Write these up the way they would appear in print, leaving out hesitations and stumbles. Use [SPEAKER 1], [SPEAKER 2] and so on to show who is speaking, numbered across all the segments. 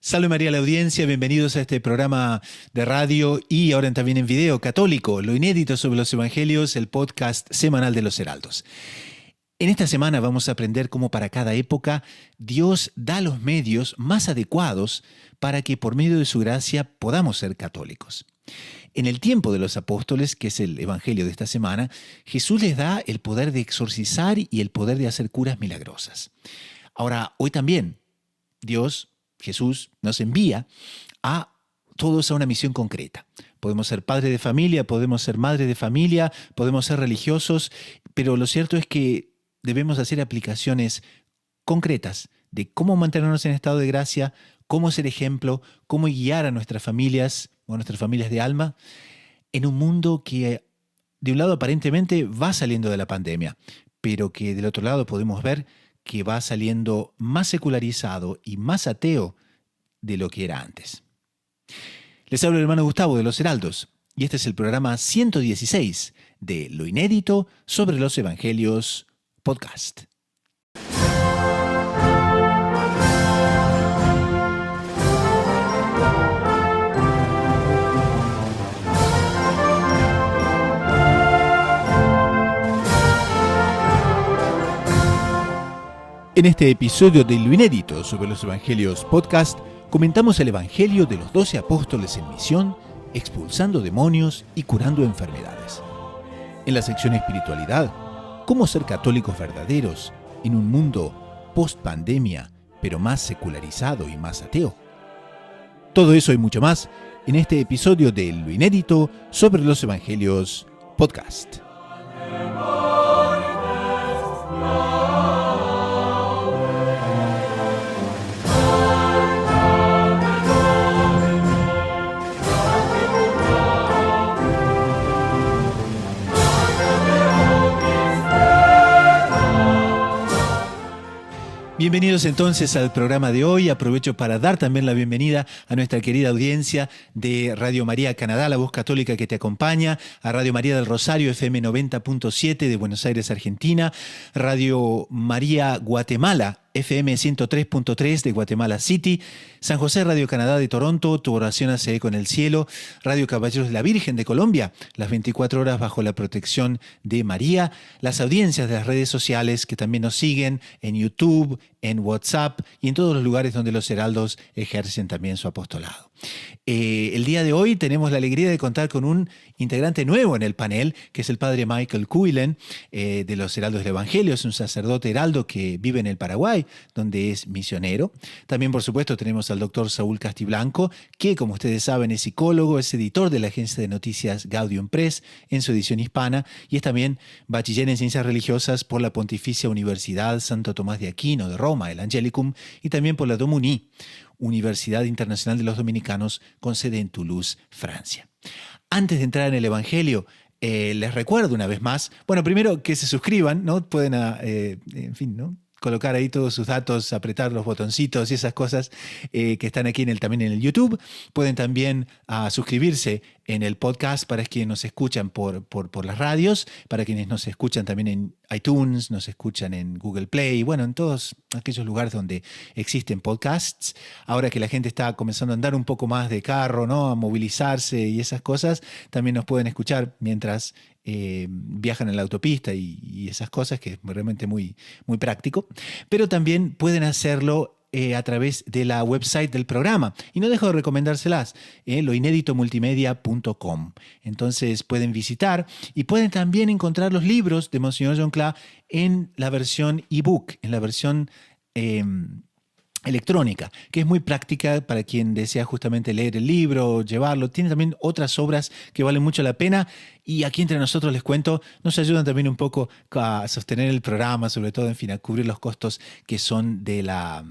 [SPEAKER 1] Salve María a la audiencia, bienvenidos a este programa de radio y ahora también en video católico, lo inédito sobre los evangelios, el podcast semanal de los Heraldos. En esta semana vamos a aprender cómo para cada época Dios da los medios más adecuados para que por medio de su gracia podamos ser católicos. En el tiempo de los apóstoles, que es el evangelio de esta semana, Jesús les da el poder de exorcizar y el poder de hacer curas milagrosas. Ahora, hoy también Jesús nos envía a todos a una misión concreta. Podemos ser padres de familia, podemos ser madres de familia, podemos ser religiosos, pero lo cierto es que debemos hacer aplicaciones concretas de cómo mantenernos en estado de gracia, cómo ser ejemplo, cómo guiar a nuestras familias o a nuestras familias de alma en un mundo que de un lado aparentemente va saliendo de la pandemia, pero que del otro lado podemos ver que va saliendo más secularizado y más ateo de lo que era antes. Les habla el hermano Gustavo de los Heraldos y este es el programa 116 de Lo Inédito sobre los Evangelios Podcast. En este episodio de Lo Inédito sobre los Evangelios Podcast, comentamos el Evangelio de los 12 apóstoles en misión, expulsando demonios y curando enfermedades. En la sección Espiritualidad, cómo ser católicos verdaderos en un mundo post-pandemia, pero más secularizado y más ateo. Todo eso y mucho más en este episodio de Lo Inédito sobre los Evangelios Podcast. Bienvenidos entonces al programa de hoy. Aprovecho para dar también la bienvenida a nuestra querida audiencia de Radio María Canadá, la voz católica que te acompaña, a Radio María del Rosario, FM 90.7 de Buenos Aires, Argentina, Radio María Guatemala, FM 103.3 de Guatemala City, San José Radio Canadá de Toronto, Tu Oración hace eco en el cielo, Radio Caballeros de la Virgen de Colombia, las 24 horas bajo la protección de María, las audiencias de las redes sociales que también nos siguen en YouTube, en WhatsApp y en todos los lugares donde los heraldos ejercen también su apostolado. El día de hoy tenemos la alegría de contar con un integrante nuevo en el panel, que es el padre Michael Cuilen, de los Heraldos del Evangelio. Es un sacerdote heraldo que vive en el Paraguay, donde es misionero. También, por supuesto, tenemos al doctor Saúl Castiblanco, que, como ustedes saben, es psicólogo, es editor de la agencia de noticias Gaudium Press en su edición hispana y es también bachiller en ciencias religiosas por la Pontificia Universidad Santo Tomás de Aquino de Roma, el Angelicum, y también por la Domuní, Universidad Internacional de los Dominicanos, con sede en Toulouse, Francia. Antes de entrar en el Evangelio, les recuerdo una vez más, bueno, primero que se suscriban, ¿no? Pueden, ¿no? Colocar ahí todos sus datos, apretar los botoncitos y esas cosas que están aquí también en el YouTube. Pueden también suscribirse en el podcast para quienes nos escuchan por las radios, para quienes nos escuchan también en iTunes, nos escuchan en Google Play, bueno, en todos aquellos lugares donde existen podcasts. Ahora que la gente está comenzando a andar un poco más de carro, ¿no? A movilizarse y esas cosas, también nos pueden escuchar mientras viajan en la autopista y esas cosas, que es realmente muy, muy práctico. Pero también pueden hacerlo a través de la website del programa. Y no dejo de recomendárselas, loineditomultimedia.com. Entonces pueden visitar y pueden también encontrar los libros de Monseñor John Cla en la versión ebook, en la versión electrónica, que es muy práctica para quien desea justamente leer el libro, llevarlo. Tiene también otras obras que valen mucho la pena y aquí entre nosotros les cuento, nos ayudan también un poco a sostener el programa, sobre todo, en fin, a cubrir los costos que son de la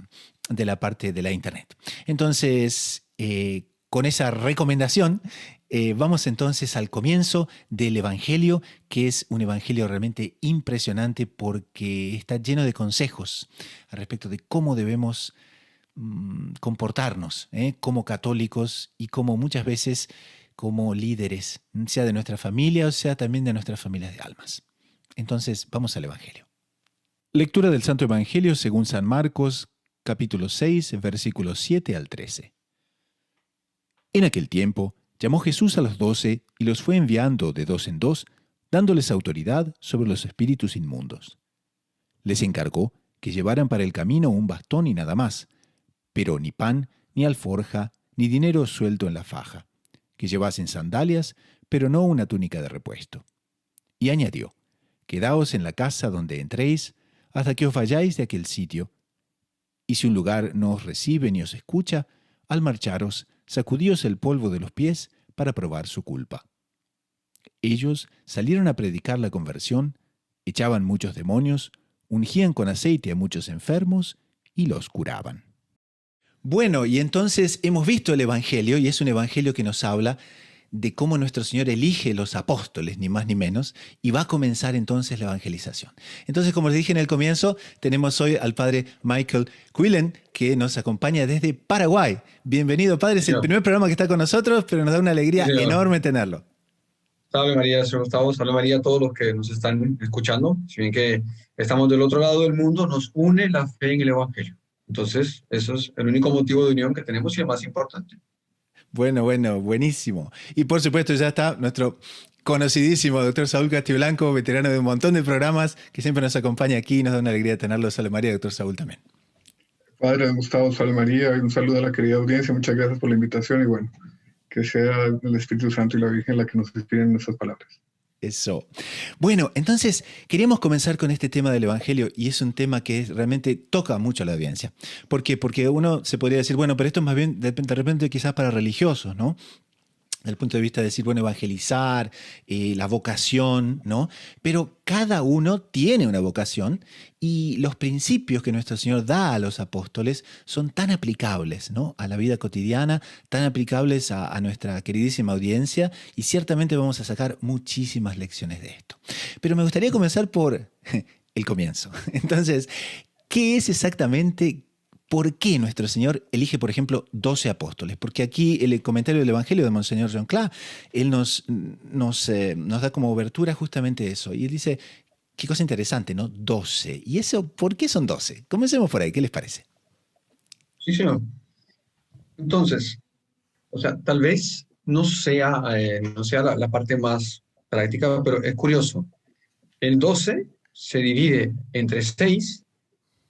[SPEAKER 1] parte de la internet. Entonces, con esa recomendación, vamos entonces al comienzo del Evangelio, que es un Evangelio realmente impresionante porque está lleno de consejos al respecto de cómo debemos comportarnos como católicos y como muchas veces como líderes, sea de nuestra familia o sea también de nuestras familias de almas. Entonces, vamos al Evangelio. Lectura del Santo Evangelio según San Marcos, capítulo 6, versículos 7 al 13. En aquel tiempo, llamó Jesús a los 12 y los fue enviando de dos en dos, dándoles autoridad sobre los espíritus inmundos. Les encargó que llevaran para el camino un bastón y nada más, pero ni pan, ni alforja, ni dinero suelto en la faja, que llevasen sandalias, pero no una túnica de repuesto. Y añadió: Quedaos en la casa donde entréis, hasta que os vayáis de aquel sitio. Y si un lugar no os recibe ni os escucha, al marcharos, sacudíos el polvo de los pies para probar su culpa. Ellos salieron a predicar la conversión, echaban muchos demonios, ungían con aceite a muchos enfermos y los curaban. Bueno, y entonces hemos visto el Evangelio, y es un Evangelio que nos habla de cómo nuestro Señor elige los apóstoles, ni más ni menos, y va a comenzar entonces la evangelización. Entonces, como les dije en el comienzo, tenemos hoy al padre Michael Quillen, que nos acompaña desde Paraguay. Bienvenido, padre, es el primer programa que está con nosotros, pero nos da una alegría enorme tenerlo.
[SPEAKER 2] Salve María, señor Gustavo, salve María a todos los que nos están escuchando. Si bien que estamos del otro lado del mundo, nos une la fe en el Evangelio. Entonces, eso es el único motivo de unión que tenemos y el más importante.
[SPEAKER 1] Bueno, buenísimo. Y por supuesto ya está nuestro conocidísimo doctor Saúl Castiblanco, veterano de un montón de programas, que siempre nos acompaña aquí y nos da una alegría tenerlo. Salve María, doctor Saúl también.
[SPEAKER 3] Padre Gustavo, salve María, y un saludo a la querida audiencia. Muchas gracias por la invitación y bueno, que sea el Espíritu Santo y la Virgen la que nos inspiren nuestras palabras.
[SPEAKER 1] Eso. Bueno, entonces queríamos comenzar con este tema del Evangelio, y es un tema que realmente toca mucho a la audiencia. ¿Por qué? Porque uno se podría decir, bueno, pero esto es más bien de repente quizás para religiosos, ¿no? Desde el punto de vista de decir, bueno, evangelizar, la vocación, ¿no? Pero cada uno tiene una vocación, y los principios que nuestro Señor da a los apóstoles son tan aplicables, ¿no?, a la vida cotidiana, tan aplicables a nuestra queridísima audiencia, y ciertamente vamos a sacar muchísimas lecciones de esto. Pero me gustaría comenzar por el comienzo. Entonces, ¿qué es exactamente? ¿Por qué nuestro Señor elige, por ejemplo, 12 apóstoles? Porque aquí el comentario del Evangelio de Monseñor John Cla, él nos da como obertura justamente eso. Y él dice, qué cosa interesante, ¿no? 12. ¿Y eso por qué son 12? Comencemos por ahí, ¿qué les parece?
[SPEAKER 2] Sí, señor. Entonces, o sea, tal vez no sea la parte más práctica, pero es curioso. El 12 se divide entre 6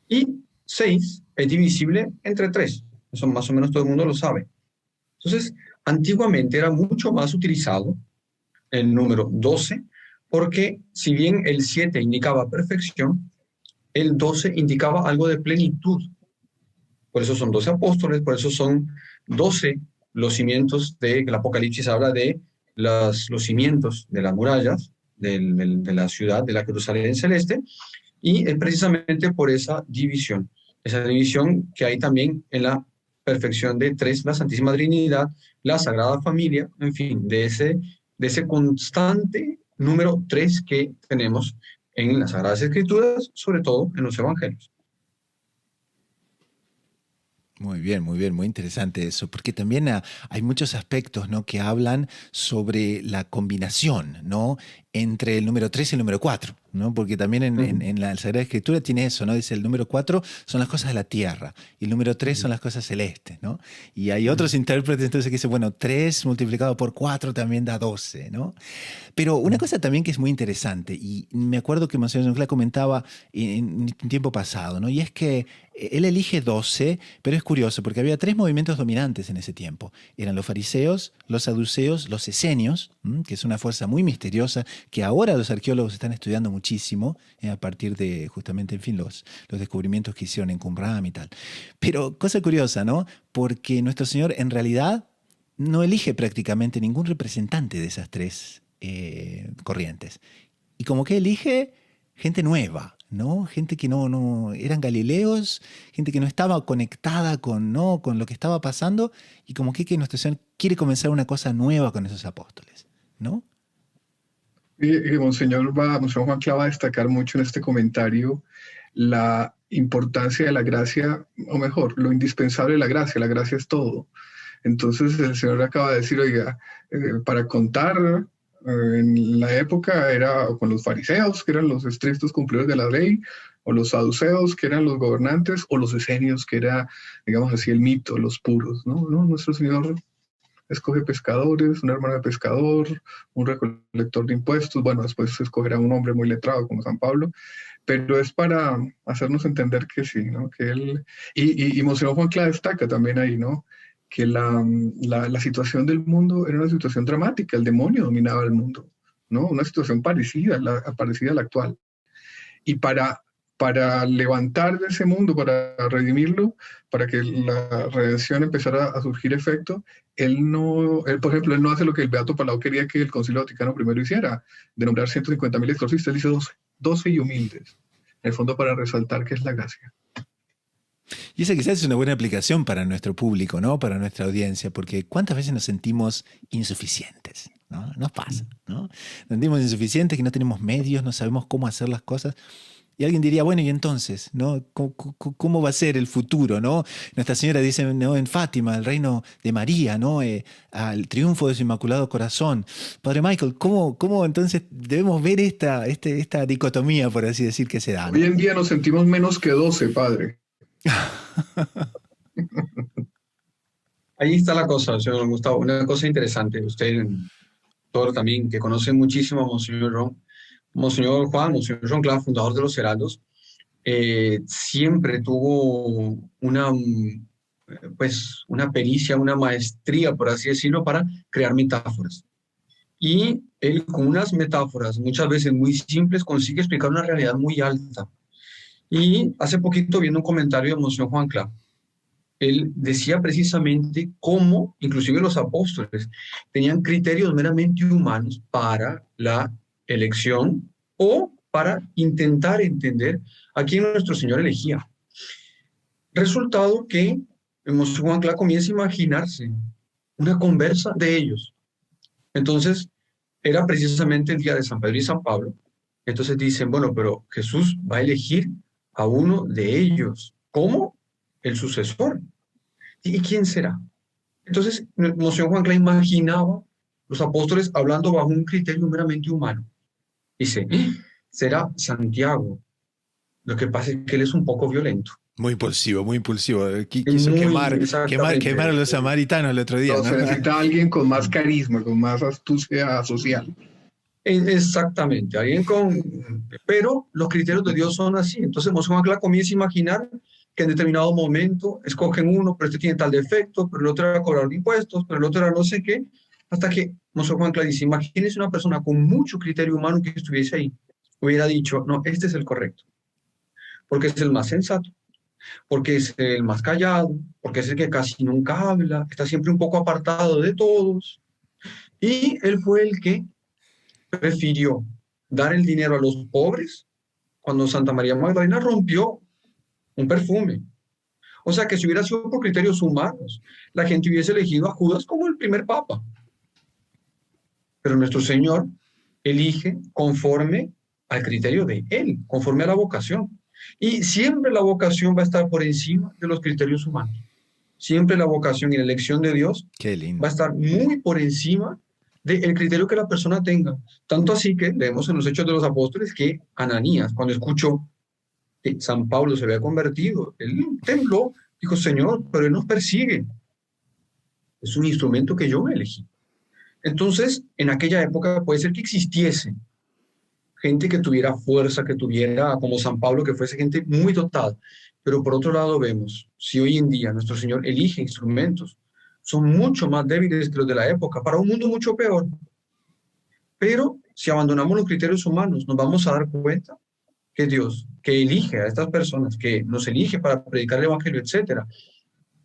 [SPEAKER 2] y 6 es divisible entre 3. Eso más o menos todo el mundo lo sabe. Entonces, antiguamente era mucho más utilizado el número 12, porque si bien el 7 indicaba perfección, el 12 indicaba algo de plenitud. Por eso son 12 apóstoles, por eso son 12 los cimientos el Apocalipsis habla de los cimientos de las murallas de la ciudad, de la Jerusalén celeste, y es precisamente por esa división que hay también en la perfección de 3, la Santísima Trinidad, la Sagrada Familia, en fin, de ese constante número 3 que tenemos en las Sagradas Escrituras, sobre todo en los Evangelios.
[SPEAKER 1] Muy bien, muy interesante eso, porque también hay muchos aspectos, ¿no?, que hablan sobre la combinación, ¿no?, entre el número 3 y el número 4, ¿no? Porque también en la Sagrada Escritura tiene eso, ¿no? Dice el número 4 son las cosas de la tierra y el número 3 son las cosas celestes, ¿no? Y hay otros intérpretes entonces que dicen, bueno, 3 multiplicado por 4 también da 12, ¿no? Pero una cosa también que es muy interesante, y me acuerdo que Monseñor John Cla comentaba en un tiempo pasado, ¿no? Y es que él elige 12, pero es curioso porque había 3 movimientos dominantes en ese tiempo. Eran los fariseos, los saduceos, los esenios, que es una fuerza muy misteriosa que ahora los arqueólogos están estudiando muchísimo a partir de justamente, en fin, los descubrimientos que hicieron en Qumran y tal. Pero cosa curiosa, ¿no? Porque nuestro Señor en realidad no elige prácticamente ningún representante de esas 3 corrientes. Y como que elige gente nueva, ¿no? Gente que no eran galileos, gente que no estaba conectada con lo que estaba pasando, y como que nuestro Señor quiere comenzar una cosa nueva con esos apóstoles, ¿no?
[SPEAKER 3] Y Monseñor Juan Cla va a destacar mucho en este comentario la importancia de la gracia, o mejor, lo indispensable de la gracia es todo. Entonces el Señor acaba de decir, oiga, para contar En la época era con los fariseos, que eran los estrictos cumplidores de la ley, o los saduceos, que eran los gobernantes, o los esenios, que era, digamos así, el mito, los puros, ¿no? No, nuestro Señor escoge pescadores, un hermano de pescador, un recolector de impuestos, bueno, después se escogerá un hombre muy letrado como San Pablo, pero es para hacernos entender que sí, ¿no? Que él, y Monseñor Juan Cla destaca también ahí, ¿no? Que la situación del mundo era una situación dramática, el demonio dominaba el mundo, ¿no? Una situación parecida a la actual. Y para levantar de ese mundo, para redimirlo, para que la redención empezara a surgir efecto, por ejemplo, él no hace lo que el Beato Palau quería que el Concilio Vaticano I hiciera, de nombrar 150.000 exorcistas, él dice 12 y humildes, en el fondo para resaltar que es la gracia.
[SPEAKER 1] Y esa quizás es una buena aplicación para nuestro público, ¿no? Para nuestra audiencia, porque ¿cuántas veces nos sentimos insuficientes? ¿No? Nos pasa, ¿no? Nos sentimos insuficientes, que no tenemos medios, no sabemos cómo hacer las cosas. Y alguien diría, bueno, ¿y entonces? ¿No? ¿Cómo va a ser el futuro? ¿No? Nuestra Señora dice, ¿no? En Fátima, el reino de María, ¿no? Al triunfo de su Inmaculado Corazón. Padre Michael, ¿cómo entonces debemos ver esta dicotomía, por así decir, que se da, ¿no?
[SPEAKER 3] Hoy en día nos sentimos menos que 12, padre.
[SPEAKER 2] Ahí está la cosa, señor Gustavo. Una cosa interesante. Usted, doctor, también, que conoce muchísimo a Monseñor Juan, Monseñor John Clark, fundador de los Heraldos, siempre tuvo una pericia, una maestría, por así decirlo, para crear metáforas. Y él, con unas metáforas muchas veces muy simples, consigue explicar una realidad muy alta. Y hace poquito, viendo un comentario de Monseñor Juan Clark, él decía precisamente cómo, inclusive los apóstoles, tenían criterios meramente humanos para la elección o para intentar entender a quién nuestro Señor elegía. Resultado que Monseñor Juan Clark comienza a imaginarse una conversa de ellos. Entonces, era precisamente el día de San Pedro y San Pablo. Entonces dicen, bueno, pero Jesús va a elegir a uno de ellos como el sucesor. ¿Y quién será? Entonces, Monseñor Juan Clark imaginaba los apóstoles hablando bajo un criterio meramente humano. Dice, será Santiago. Lo que pasa es que él es un poco violento.
[SPEAKER 1] Muy impulsivo, muy impulsivo. Quiso quemar a los samaritanos el otro día,
[SPEAKER 3] ¿no? Se necesita alguien con más carisma, con más astucia social.
[SPEAKER 2] Exactamente, pero los criterios de Dios son así. Entonces Monseñor Juan Clark comienza a imaginar que en determinado momento escogen uno, pero este tiene tal defecto, pero el otro era cobrar impuestos, pero el otro era no sé qué, hasta que Monseñor Juan Clark dice, imagínese una persona con mucho criterio humano que estuviese ahí, hubiera dicho, no, este es el correcto, porque es el más sensato, porque es el más callado, porque es el que casi nunca habla, está siempre un poco apartado de todos, y él fue el que prefirió dar el dinero a los pobres cuando Santa María Magdalena rompió un perfume. O sea que si hubiera sido por criterios humanos, la gente hubiese elegido a Judas como el primer papa. Pero nuestro Señor elige conforme al criterio de Él, conforme a la vocación. Y siempre la vocación va a estar por encima de los criterios humanos. Siempre la vocación y la elección de Dios va a estar muy por encima del criterio que la persona tenga. Tanto así que leemos en los Hechos de los Apóstoles que Ananías, cuando escuchó que San Pablo se había convertido, él tembló, dijo, Señor, pero él nos persigue. Es un instrumento que yo me elegí. Entonces, en aquella época puede ser que existiese gente que tuviera fuerza, que tuviera, como San Pablo, que fuese gente muy dotada. Pero por otro lado vemos, si hoy en día nuestro Señor elige instrumentos, son mucho más débiles que los de la época, para un mundo mucho peor. Pero si abandonamos los criterios humanos, nos vamos a dar cuenta que Dios, que elige a estas personas, que nos elige para predicar el Evangelio, etc.,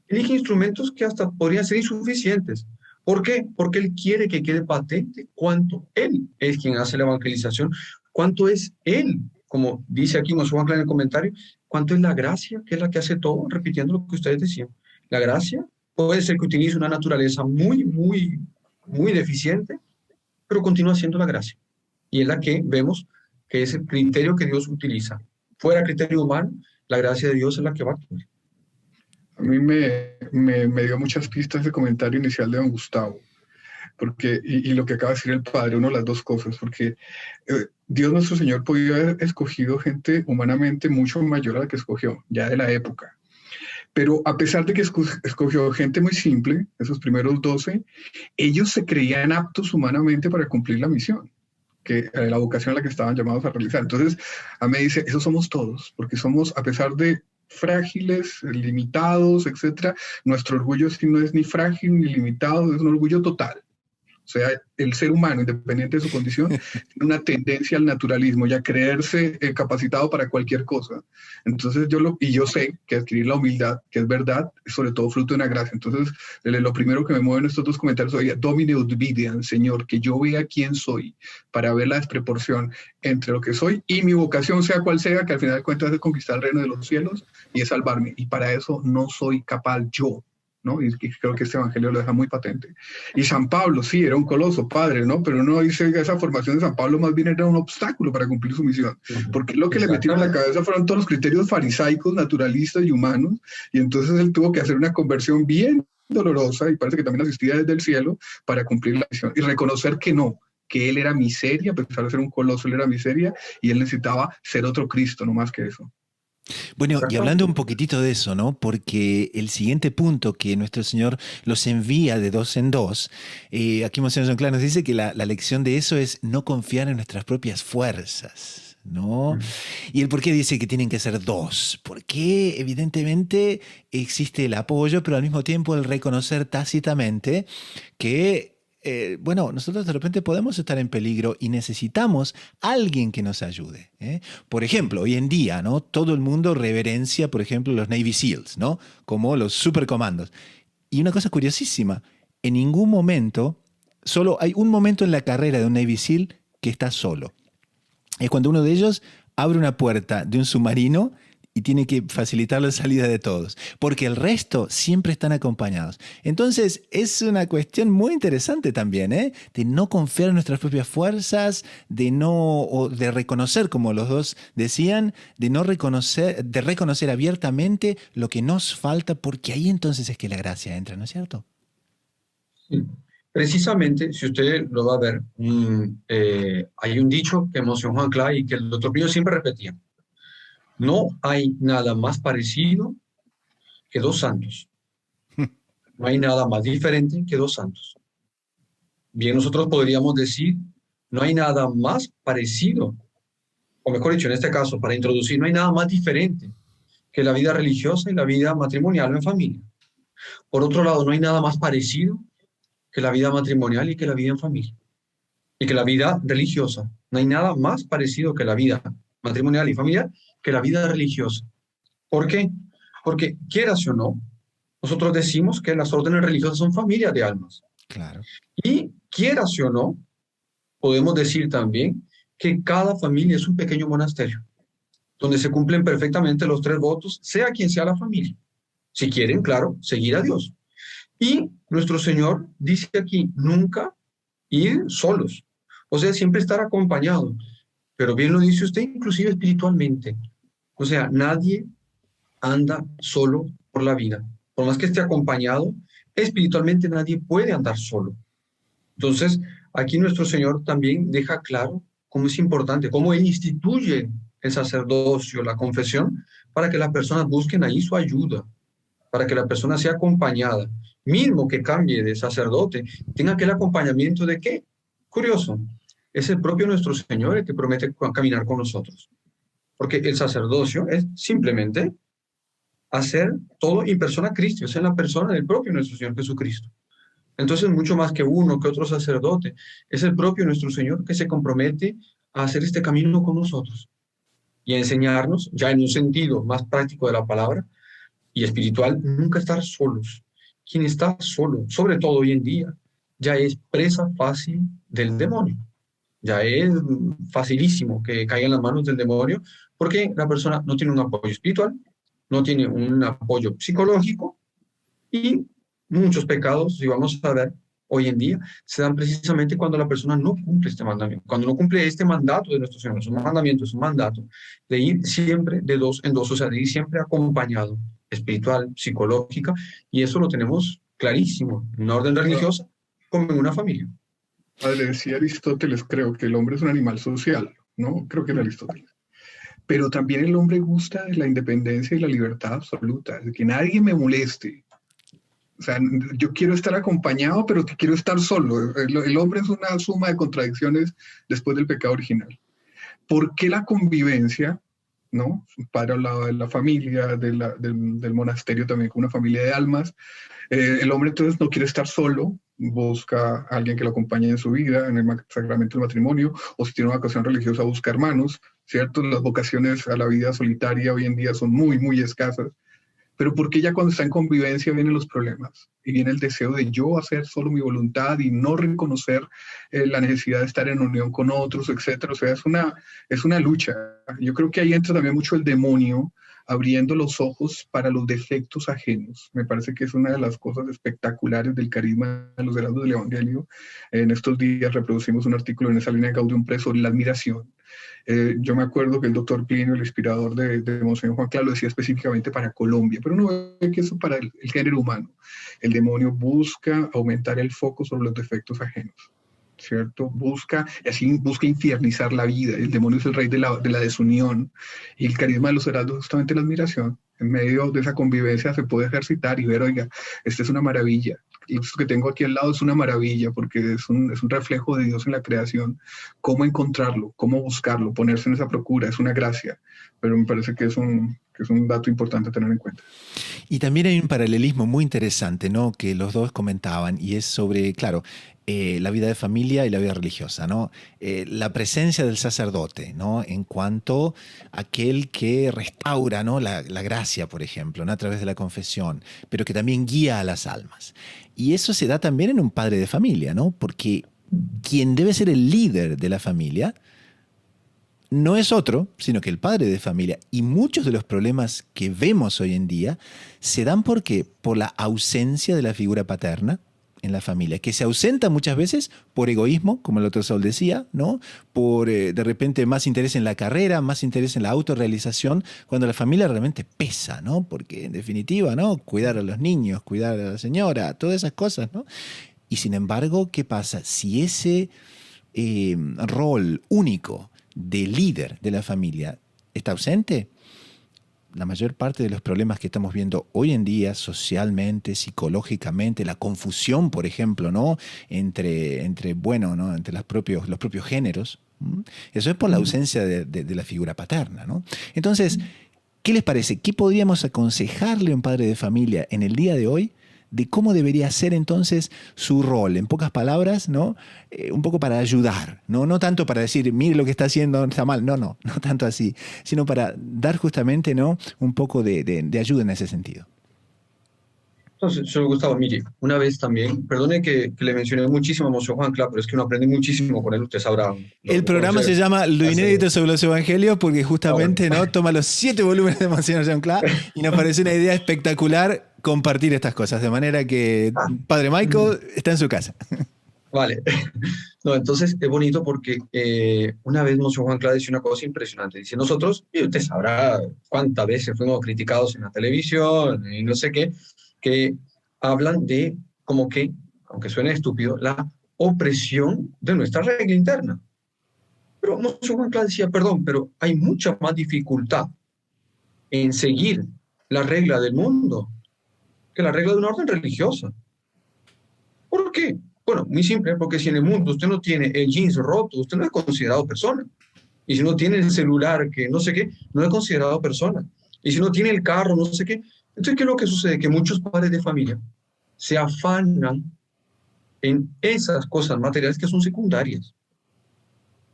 [SPEAKER 2] elige instrumentos que hasta podrían ser insuficientes. ¿Por qué? Porque Él quiere que quede patente cuánto Él es quien hace la evangelización, cuánto es Él, como dice aquí Monseñor Juan Clark en el comentario, cuánto es la gracia, que es la que hace todo, repitiendo lo que ustedes decían. La gracia puede ser que utilice una naturaleza muy, muy, muy deficiente, pero continúa siendo la gracia. Y es la que vemos que es el criterio que Dios utiliza. Fuera criterio humano, la gracia de Dios es la que va a actuar.
[SPEAKER 3] A mí me dio muchas pistas de comentario inicial de don Gustavo. porque, y lo que acaba de decir el padre, una de las dos cosas, porque Dios nuestro Señor podía haber escogido gente humanamente mucho mayor a la que escogió, ya de la época. Pero a pesar de que escogió gente muy simple, esos primeros 12, ellos se creían aptos humanamente para cumplir la misión, que la vocación a la que estaban llamados a realizar. Entonces, a mí me dice, esos somos todos, porque somos, a pesar de frágiles, limitados, etcétera, nuestro orgullo no es ni frágil ni limitado, es un orgullo total. O sea, el ser humano, independiente de su condición, tiene una tendencia al naturalismo y a creerse capacitado para cualquier cosa. Entonces, yo sé que adquirir la humildad, que es verdad, es sobre todo fruto de una gracia. Entonces, lo primero que me mueve en estos dos comentarios hoy es, Domine ut videam, Señor, que yo vea quién soy, para ver la desproporción entre lo que soy y mi vocación, sea cual sea, que al final de cuentas es conquistar el reino de los cielos y es salvarme. Y para eso no soy capaz yo, ¿no? Y creo que este evangelio lo deja muy patente. Y San Pablo, sí, era un coloso, padre, ¿no? Pero uno dice que esa formación de San Pablo más bien era un obstáculo para cumplir su misión, porque lo que le metieron en la cabeza fueron todos los criterios farisaicos, naturalistas y humanos, y entonces él tuvo que hacer una conversión bien dolorosa, y parece que también asistía desde el cielo, para cumplir la misión, y reconocer que no, que él era miseria, a pesar de ser un coloso, él era miseria, y él necesitaba ser otro Cristo, no más que eso.
[SPEAKER 1] Bueno, y hablando un poquitito de eso, ¿no? Porque el siguiente punto que nuestro Señor los envía de dos en dos, aquí Monseñor John Clark nos dice que la lección de eso es no confiar en nuestras propias fuerzas, ¿no? Y el por qué dice que tienen que ser dos, porque evidentemente existe el apoyo, pero al mismo tiempo el reconocer tácitamente que bueno, nosotros de repente podemos estar en peligro y necesitamos a alguien que nos ayude, ¿eh? Por ejemplo, hoy en día, ¿no? Todo el mundo reverencia, por ejemplo, los Navy SEALs, ¿no? Como los supercomandos. Y una cosa curiosísima, en ningún momento, solo hay un momento en la carrera de un Navy SEAL que está solo. Es cuando uno de ellos abre una puerta de un submarino y tiene que facilitar la salida de todos, porque el resto siempre están acompañados. Entonces es una cuestión muy interesante también, ¿eh? De no confiar en nuestras propias fuerzas, de reconocer, como los dos decían, de reconocer abiertamente lo que nos falta, porque ahí entonces es que la gracia entra, ¿no es cierto?
[SPEAKER 2] Sí. Precisamente, si usted lo va a ver, hay un dicho que Monseñor Juan Clay y que el doctor Pío siempre repetía. No hay nada más parecido que dos santos. No hay nada más diferente que dos santos. Bien, nosotros podríamos decir, no hay nada más parecido, o mejor dicho, en este caso, para introducir, no hay nada más diferente que la vida religiosa y la vida matrimonial o en familia. Por otro lado, no hay nada más parecido que la vida matrimonial y que la vida en familia. Y que la vida religiosa. No hay nada más parecido que la vida matrimonial y familiar que la vida religiosa. ¿Por qué? Porque, quieras o no, nosotros decimos que las órdenes religiosas son familias de almas.
[SPEAKER 1] Claro.
[SPEAKER 2] Y, quieras o no, podemos decir también que cada familia es un pequeño monasterio, donde se cumplen perfectamente los 3 votos, sea quien sea la familia. Si quieren, claro, seguir a Dios. Y nuestro Señor dice aquí, nunca ir solos. O sea, siempre estar acompañado. Pero bien lo dice usted, inclusive espiritualmente. O sea, nadie anda solo por la vida. Por más que esté acompañado, espiritualmente nadie puede andar solo. Entonces, aquí nuestro Señor también deja claro cómo es importante, cómo Él instituye el sacerdocio, la confesión, para que las personas busquen ahí su ayuda, para que la persona sea acompañada, mismo que cambie de sacerdote, tenga aquel acompañamiento de ¿qué? Curioso, es el propio nuestro Señor el que promete caminar con nosotros. Porque el sacerdocio es simplemente hacer todo en persona Cristo, es en la persona del propio nuestro Señor Jesucristo. Entonces, mucho más que uno, que otro sacerdote, es el propio nuestro Señor que se compromete a hacer este camino con nosotros y a enseñarnos, ya en un sentido más práctico de la palabra y espiritual, nunca estar solos. Quien está solo, sobre todo hoy en día, ya es presa fácil del demonio. Ya es facilísimo que caiga en las manos del demonio porque la persona no tiene un apoyo espiritual, no tiene un apoyo psicológico y muchos pecados, si vamos a ver hoy en día, se dan precisamente cuando la persona no cumple este mandamiento, cuando no cumple este mandato de nuestro Señor. Es un mandamiento, es un mandato de ir siempre de dos en dos, o sea, de ir siempre acompañado, espiritual, psicológica, y eso lo tenemos clarísimo en una orden religiosa como en una familia.
[SPEAKER 3] Padre, decía Aristóteles, creo que el hombre es un animal social, ¿no? Creo que era Aristóteles. Pero también el hombre gusta de la independencia y la libertad absoluta, de que nadie me moleste. O sea, yo quiero estar acompañado, pero que quiero estar solo. El hombre es una suma de contradicciones después del pecado original. ¿Por qué la convivencia, no? Su padre hablaba de la familia, del monasterio también, como una familia de almas. El hombre entonces no quiere estar solo, busca a alguien que lo acompañe en su vida, en el sacramento del matrimonio, o si tiene una vocación religiosa busca hermanos, ¿cierto? Las vocaciones a la vida solitaria hoy en día son muy, muy escasas. Pero porque ya cuando está en convivencia vienen los problemas y viene el deseo de yo hacer solo mi voluntad y no reconocer la necesidad de estar en unión con otros, etcétera. O sea, es una lucha. Yo creo que ahí entra también mucho el demonio abriendo los ojos para los defectos ajenos. Me parece que es una de las cosas espectaculares del carisma de los heraldos del Evangelio. En estos días reproducimos un artículo en esa línea de Gaudium Pre sobre la admiración. Yo me acuerdo que el doctor Plinio, el inspirador de Monseñor Juan Clara, lo decía específicamente para Colombia, pero uno ve que eso para el género humano. El demonio busca aumentar el foco sobre los defectos ajenos, ¿cierto? Busca infiernizar la vida. El demonio es el rey de la desunión, y el carisma de los heraldos es justamente la admiración. En medio de esa convivencia se puede ejercitar y ver, oiga, esta es una maravilla. Y esto que tengo aquí al lado es una maravilla porque es un reflejo de Dios en la creación. ¿Cómo encontrarlo? ¿Cómo buscarlo? Ponerse en esa procura, es una gracia. Pero me parece que es un dato importante a tener en cuenta.
[SPEAKER 1] Y también hay un paralelismo muy interesante, ¿no? Que los dos comentaban, y es sobre, claro, la vida de familia y la vida religiosa, ¿no? La presencia del sacerdote, ¿no? En cuanto a aquel que restaura, ¿no? La gracia, por ejemplo, ¿no? A través de la confesión, pero que también guía a las almas. Y eso se da también en un padre de familia, ¿no? Porque quien debe ser el líder de la familia no es otro, sino que el padre de familia. Y muchos de los problemas que vemos hoy en día se dan por la ausencia de la figura paterna en la familia, que se ausenta muchas veces por egoísmo, como el otro Sol decía, ¿no? Por de repente más interés en la carrera, más interés en la autorrealización, cuando la familia realmente pesa, ¿no? Porque en definitiva, ¿no? Cuidar a los niños, cuidar a la señora, todas esas cosas, ¿no? Y sin embargo, ¿qué pasa? Si ese rol único de líder de la familia está ausente, la mayor parte de los problemas que estamos viendo hoy en día socialmente, psicológicamente, la confusión, por ejemplo, ¿no? entre los propios géneros, eso es por la ausencia de la figura paterna, ¿no? Entonces, ¿qué les parece? ¿Qué podríamos aconsejarle a un padre de familia en el día de hoy de cómo debería ser entonces su rol? En pocas palabras, ¿no? Un poco para ayudar, no tanto para decir, mire lo que está haciendo, está mal, no tanto así, sino para dar justamente, ¿no? Un poco de ayuda en ese sentido.
[SPEAKER 2] Entonces, señor Gustavo, mire, una vez también, perdone que le mencioné muchísimo a Monseñor Juan Clara, pero es que uno aprende muchísimo con él, usted sabrá.
[SPEAKER 1] El programa se llama Lo Inédito sobre los Evangelios porque justamente ¿no? toma los 7 volúmenes de Monseñor Jean Claude y nos parece una idea espectacular compartir estas cosas, de manera que Padre Michael está en su casa.
[SPEAKER 2] Vale. No, entonces es bonito porque una vez Monseñor Juan Clara dice una cosa impresionante. Dice, nosotros, y usted sabrá cuántas veces fuimos criticados en la televisión y no sé qué, que hablan de, como que, aunque suene estúpido, la opresión de nuestra regla interna. Pero Monseñor Juan Clara decía, perdón, pero hay mucha más dificultad en seguir la regla del mundo que la regla de una orden religiosa. ¿Por qué? Bueno, muy simple, porque si en el mundo usted no tiene el jeans roto, usted no es considerado persona. Y si no tiene el celular, que no sé qué, no es considerado persona. Y si no tiene el carro, no sé qué. Entonces, ¿qué es lo que sucede? Que muchos padres de familia se afanan en esas cosas materiales que son secundarias.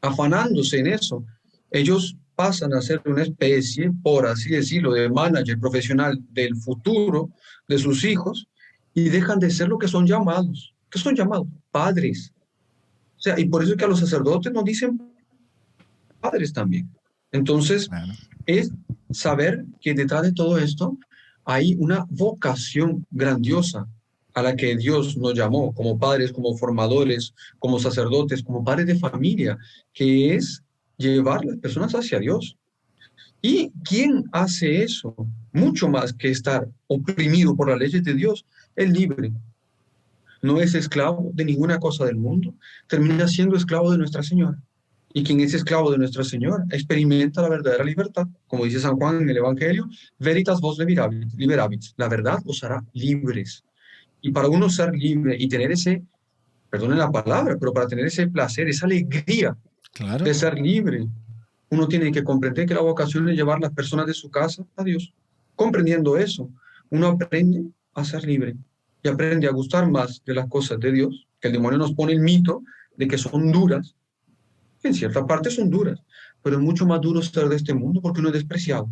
[SPEAKER 2] Afanándose en eso, ellos pasan a ser una especie, por así decirlo, de manager profesional del futuro de sus hijos y dejan de ser lo que son llamados. ¿Qué son llamados? Padres. O sea, y por eso es que a los sacerdotes nos dicen padres también. Entonces, es saber que detrás de todo esto hay una vocación grandiosa a la que Dios nos llamó como padres, como formadores, como sacerdotes, como padres de familia, que es llevar a las personas hacia Dios. ¿Y quién hace eso? Mucho más que estar oprimido por las leyes de Dios, es libre. no es esclavo de ninguna cosa del mundo, termina siendo esclavo de Nuestra Señora. Y quien es esclavo de Nuestra Señora experimenta la verdadera libertad. Como dice San Juan en el Evangelio, veritas vos liberabit, la verdad os hará libres. Y para uno ser libre y tener ese, perdonen la palabra, pero para tener ese placer, esa alegría
[SPEAKER 1] Claro.
[SPEAKER 2] de ser libre, uno tiene que comprender que la vocación es llevar las personas de su casa a Dios. Comprendiendo eso, uno aprende a ser libre y aprende a gustar más de las cosas de Dios, que el demonio nos pone el mito de que son duras, que en cierta parte son duras, pero es mucho más duro ser de este mundo porque uno es despreciado.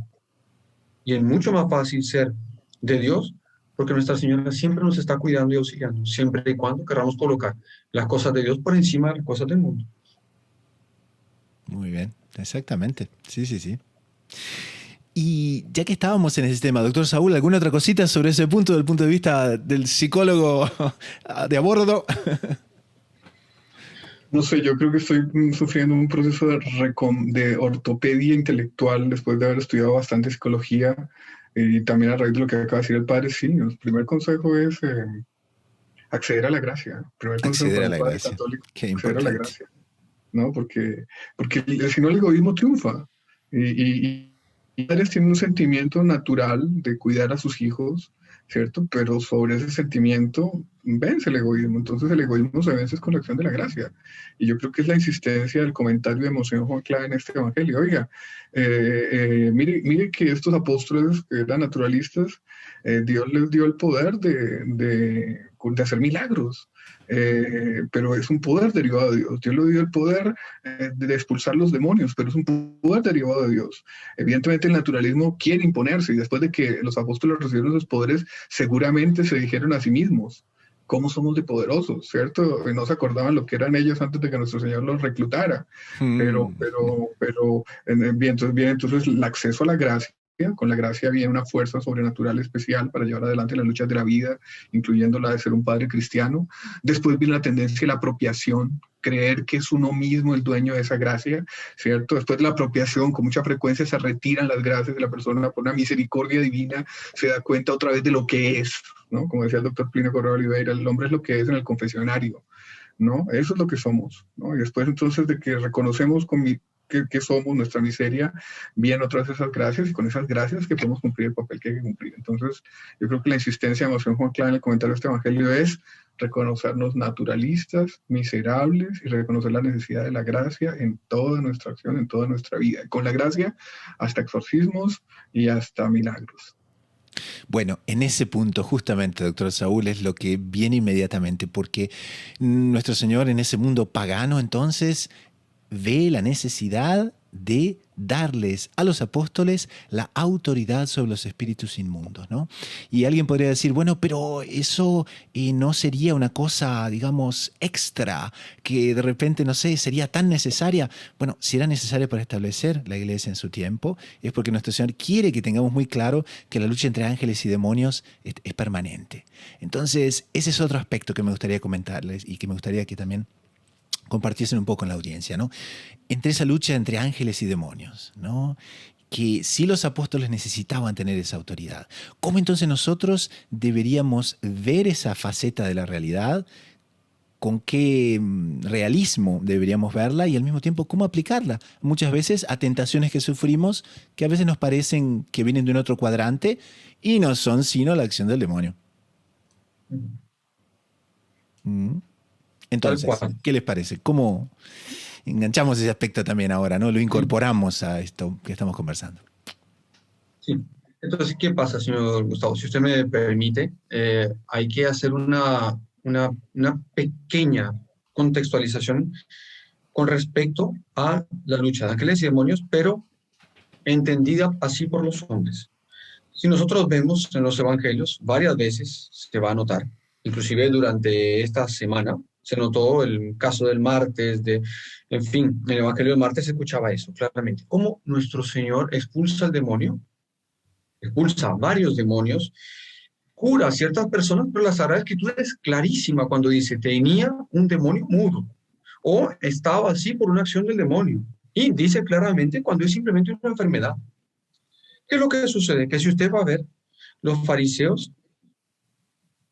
[SPEAKER 2] Y es mucho más fácil ser de Dios porque Nuestra Señora siempre nos está cuidando y auxiliando, siempre y cuando queramos colocar las cosas de Dios por encima de las cosas del mundo.
[SPEAKER 1] Muy bien, exactamente. Sí, sí, sí. Y ya que estábamos en ese tema, doctor Saúl, ¿alguna otra cosita sobre ese punto, del punto de vista del psicólogo de a bordo?
[SPEAKER 3] No sé, yo creo que estoy sufriendo un proceso de ortopedia intelectual después de haber estudiado bastante psicología y también a raíz de lo que acaba de decir el padre. Sí, el primer consejo es acceder a la gracia. El primer consejo
[SPEAKER 1] Acceder
[SPEAKER 3] para
[SPEAKER 1] a
[SPEAKER 3] un
[SPEAKER 1] la
[SPEAKER 3] padre
[SPEAKER 1] gracia.
[SPEAKER 3] católico,
[SPEAKER 1] Qué
[SPEAKER 3] acceder a la
[SPEAKER 1] importante.
[SPEAKER 3] gracia, ¿no? Porque si no el egoísmo triunfa. Y padres tienen un sentimiento natural de cuidar a sus hijos, ¿cierto? Pero sobre ese sentimiento vence el egoísmo. Entonces el egoísmo se vence con la acción de la gracia. Y yo creo que es la insistencia del comentario de Monseñor Juan Clave en este evangelio. Oiga, mire que estos apóstoles que eran naturalistas, Dios les dio el poder de hacer milagros. Pero es un poder derivado de Dios. Dios le dio el poder de expulsar los demonios, pero es un poder derivado de Dios. Evidentemente el naturalismo quiere imponerse y después de que los apóstoles recibieron esos poderes, seguramente se dijeron a sí mismos, ¿cómo somos de poderosos? ¿Cierto? Y no se acordaban lo que eran ellos antes de que nuestro Señor los reclutara. Entonces el acceso a la gracia, con la gracia viene una fuerza sobrenatural especial para llevar adelante las luchas de la vida, incluyendo la de ser un padre cristiano. Después viene la tendencia a la apropiación, creer que es uno mismo el dueño de esa gracia, ¿cierto? Después de la apropiación, con mucha frecuencia se retiran las gracias de la persona por una misericordia divina, se da cuenta otra vez de lo que es, ¿no? Como decía el doctor Plinio Correa Oliveira, el hombre es lo que es en el confesionario, ¿no? Eso es lo que somos, ¿no? Y después entonces de que reconocemos que somos nuestra miseria, vienen otras esas gracias y con esas gracias que podemos cumplir el papel que hay que cumplir. Entonces, yo creo que la insistencia de Monseñor Juan Clave en el comentario de este evangelio es reconocernos naturalistas, miserables y reconocer la necesidad de la gracia en toda nuestra acción, en toda nuestra vida. Y con la gracia hasta exorcismos y hasta milagros.
[SPEAKER 1] Bueno, en ese punto justamente, doctor Saúl, es lo que viene inmediatamente, porque nuestro Señor en ese mundo pagano entonces ve la necesidad de darles a los apóstoles la autoridad sobre los espíritus inmundos, ¿no? Y alguien podría decir, bueno, pero eso no sería una cosa, digamos, extra, que de repente, no sé, sería tan necesaria. Bueno, si era necesaria para establecer la iglesia en su tiempo, es porque nuestro Señor quiere que tengamos muy claro que la lucha entre ángeles y demonios es permanente. Entonces, ese es otro aspecto que me gustaría comentarles y que me gustaría que también compartiesen un poco en la audiencia, ¿no? Entre esa lucha entre ángeles y demonios, ¿no? Que sí los apóstoles necesitaban tener esa autoridad. ¿Cómo entonces nosotros deberíamos ver esa faceta de la realidad? ¿Con qué realismo deberíamos verla? Y al mismo tiempo, ¿cómo aplicarla? Muchas veces a tentaciones que sufrimos que a veces nos parecen que vienen de un otro cuadrante y no son sino la acción del demonio. Entonces, ¿qué les parece? ¿Cómo enganchamos ese aspecto también ahora, ¿no? Lo incorporamos a esto que estamos conversando.
[SPEAKER 2] Sí. Entonces, ¿qué pasa, señor Gustavo? Si usted me permite, hay que hacer una pequeña contextualización con respecto a la lucha de ángeles y demonios, pero entendida así por los hombres. Si nosotros vemos en los evangelios, varias veces se va a notar, inclusive durante esta semana, se notó el caso del martes, en fin, en el evangelio del martes se escuchaba eso claramente. Cómo nuestro Señor expulsa al demonio, expulsa a varios demonios, cura a ciertas personas, pero la Sagrada Escritura es clarísima cuando dice, tenía un demonio mudo, o estaba así por una acción del demonio. Y dice claramente cuando es simplemente una enfermedad. ¿Qué es lo que sucede? Que si usted va a ver, los fariseos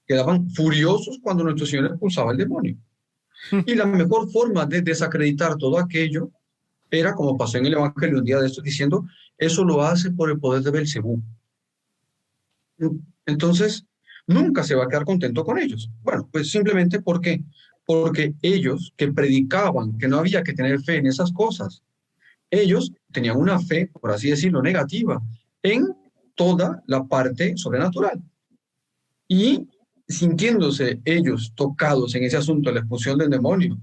[SPEAKER 2] quedaban furiosos cuando nuestro Señor expulsaba el demonio. Y la mejor forma de desacreditar todo aquello era, como pasó en el Evangelio un día de estos, diciendo, eso lo hace por el poder de Belcebú. Entonces, nunca se va a quedar contento con ellos. Bueno, pues simplemente porque ellos que predicaban que no había que tener fe en esas cosas, ellos tenían una fe, por así decirlo, negativa en toda la parte sobrenatural. Y sintiéndose ellos tocados en ese asunto de la expulsión del demonio,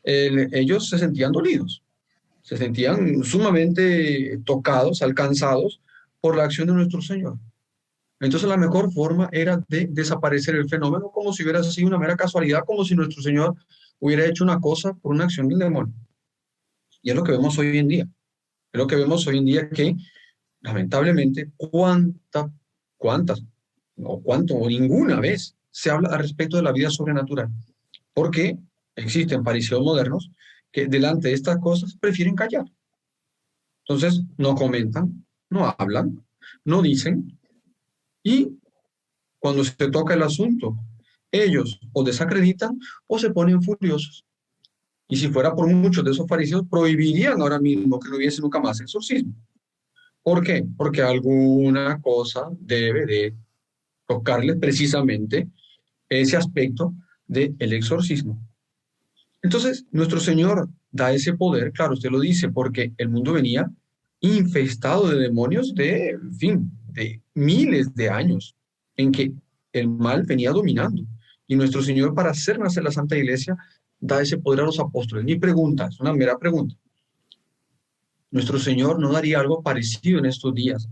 [SPEAKER 2] ellos se sentían dolidos, se sentían sumamente tocados, alcanzados por la acción de nuestro Señor. Entonces la mejor forma era de desaparecer el fenómeno como si hubiera sido una mera casualidad, como si nuestro Señor hubiera hecho una cosa por una acción del demonio. Y es lo que vemos hoy en día. Es lo que vemos hoy en día que, lamentablemente, cuántas, o ninguna vez se habla al respecto de la vida sobrenatural. Porque existen fariseos modernos que delante de estas cosas prefieren callar. Entonces, no comentan, no hablan, no dicen, y cuando se toca el asunto, ellos o desacreditan o se ponen furiosos. Y si fuera por muchos de esos fariseos, prohibirían ahora mismo que no hubiese nunca más exorcismo. ¿Por qué? Porque alguna cosa debe de tocarles precisamente ese aspecto del exorcismo. Entonces, nuestro Señor da ese poder, claro, usted lo dice, porque el mundo venía infestado de demonios de, en fin, de miles de años, en que el mal venía dominando. Y nuestro Señor, para hacer nacer la Santa Iglesia, da ese poder a los apóstoles. Mi pregunta, es una mera pregunta. ¿Nuestro Señor no daría algo parecido en estos días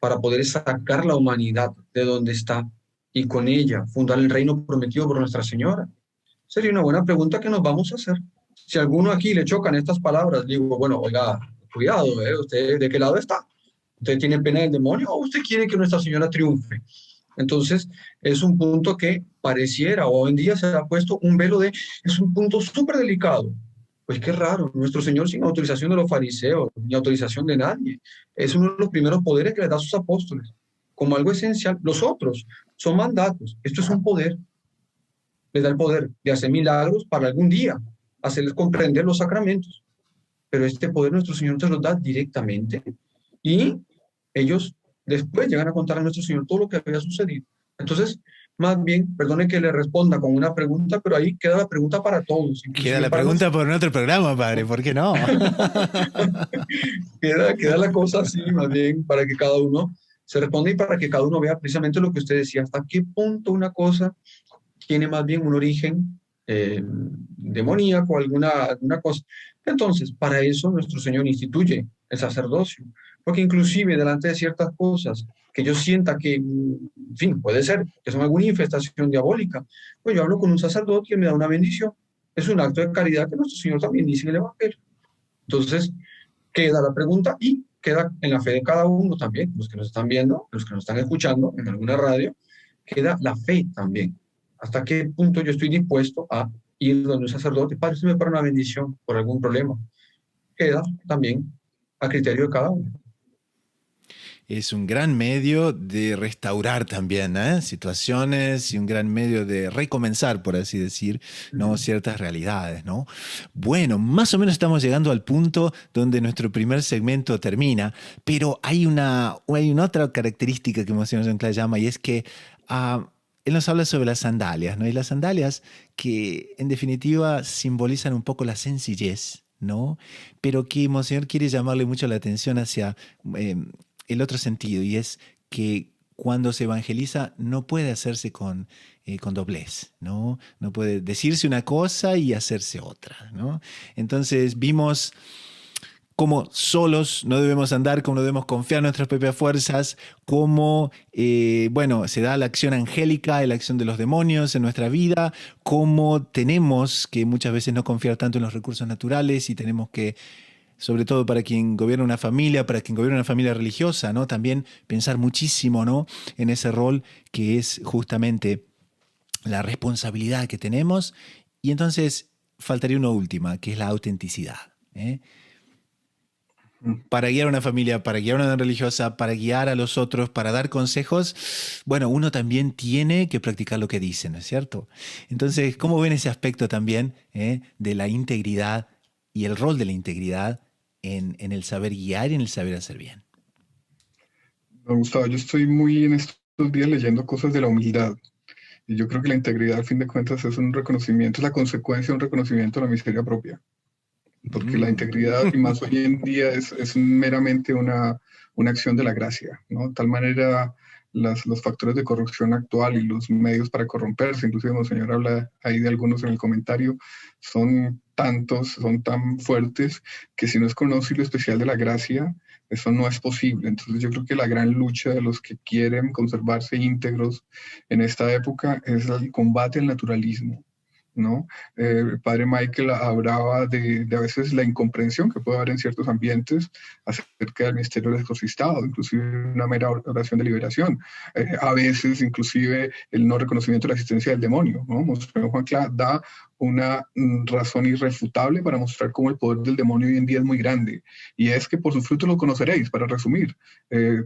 [SPEAKER 2] para poder sacar la humanidad de donde está y con ella fundar el reino prometido por Nuestra Señora? Sería una buena pregunta que nos vamos a hacer. Si a alguno aquí le chocan estas palabras, digo, bueno, oiga, cuidado, ¿usted de qué lado está? ¿Usted tiene pena del demonio o usted quiere que Nuestra Señora triunfe? Entonces, es un punto que pareciera, o hoy en día se ha puesto un velo es un punto súper delicado. Pues qué raro, nuestro Señor sin autorización de los fariseos, ni autorización de nadie, es uno de los primeros poderes que le da a sus apóstoles, como algo esencial. Los otros son mandatos, esto es un poder. Les da el poder de hacer milagros para algún día, hacerles comprender los sacramentos. Pero este poder nuestro Señor te lo da directamente y ellos después llegan a contar a nuestro Señor todo lo que había sucedido. Entonces, más bien, perdone que le responda con una pregunta, pero ahí queda la pregunta para todos.
[SPEAKER 1] Queda la pregunta por otro programa, padre, ¿por qué no?
[SPEAKER 2] queda la cosa así, más bien, para que cada uno se responda y para que cada uno vea precisamente lo que usted decía, hasta qué punto una cosa tiene más bien un origen demoníaco, alguna cosa. Entonces, para eso nuestro Señor instituye el sacerdocio, porque inclusive delante de ciertas cosas que yo sienta que, en fin, puede ser que son alguna infestación diabólica, pues yo hablo con un sacerdote y él me da una bendición. Es un acto de caridad que nuestro Señor también dice en el Evangelio. Entonces, queda la pregunta y queda en la fe de cada uno también, los que nos están viendo, los que nos están escuchando en alguna radio, queda la fe también. ¿Hasta qué punto yo estoy dispuesto a ir donde un sacerdote? Padre, usted me para una bendición por algún problema. Queda también a criterio de cada uno.
[SPEAKER 1] Es un gran medio de restaurar también situaciones y un gran medio de recomenzar, por así decir, ¿no? Ciertas realidades, ¿no? Bueno, más o menos estamos llegando al punto donde nuestro primer segmento termina, pero hay una otra característica que Monseñor Jonclá llama, y es que él nos habla sobre las sandalias, ¿no? Y las sandalias que en definitiva simbolizan un poco la sencillez, ¿no? Pero que Monseñor quiere llamarle mucho la atención hacia el otro sentido, y es que cuando se evangeliza no puede hacerse con doblez, ¿no? No puede decirse una cosa y hacerse otra, ¿no? Entonces vimos cómo solos no debemos andar, cómo no debemos confiar en nuestras propias fuerzas, cómo se da la acción angélica, la acción de los demonios en nuestra vida, cómo tenemos que muchas veces no confiar tanto en los recursos naturales y tenemos que, sobre todo para quien gobierna una familia, para quien gobierna una familia religiosa, ¿no? También pensar muchísimo, ¿no? En ese rol que es justamente la responsabilidad que tenemos. Y entonces faltaría una última, que es la autenticidad, ¿eh? para guiar a una familia, para guiar a una religiosa, para guiar a los otros, para dar consejos, bueno, uno también tiene que practicar lo que dice, ¿no es cierto? Entonces, ¿cómo ven ese aspecto también de la integridad y el rol de la integridad en el saber guiar y en el saber hacer bien?
[SPEAKER 3] Gustavo, yo estoy muy en estos días leyendo cosas de la humildad. Y yo creo que la integridad, al fin de cuentas, es un reconocimiento, es la consecuencia de un reconocimiento de la miseria propia. Porque la integridad, y más hoy en día, es meramente una acción de la gracia, ¿no? De tal manera, los factores de corrupción actual y los medios para corromperse, inclusive Monseñor habla ahí de algunos en el comentario, son tantos, son tan fuertes, que si no es con un auxilio especial de la gracia, eso no es posible. Entonces yo creo que la gran lucha de los que quieren conservarse íntegros en esta época es el combate al naturalismo, ¿no? El padre Michael hablaba de a veces la incomprensión que puede haber en ciertos ambientes acerca del misterio del exorcistado, inclusive una mera oración de liberación, a veces inclusive el no reconocimiento de la existencia del demonio, ¿no? Monseñor Juan Cla da una razón irrefutable para mostrar cómo el poder del demonio hoy en día es muy grande, y es que por sus frutos lo conoceréis. Para resumir,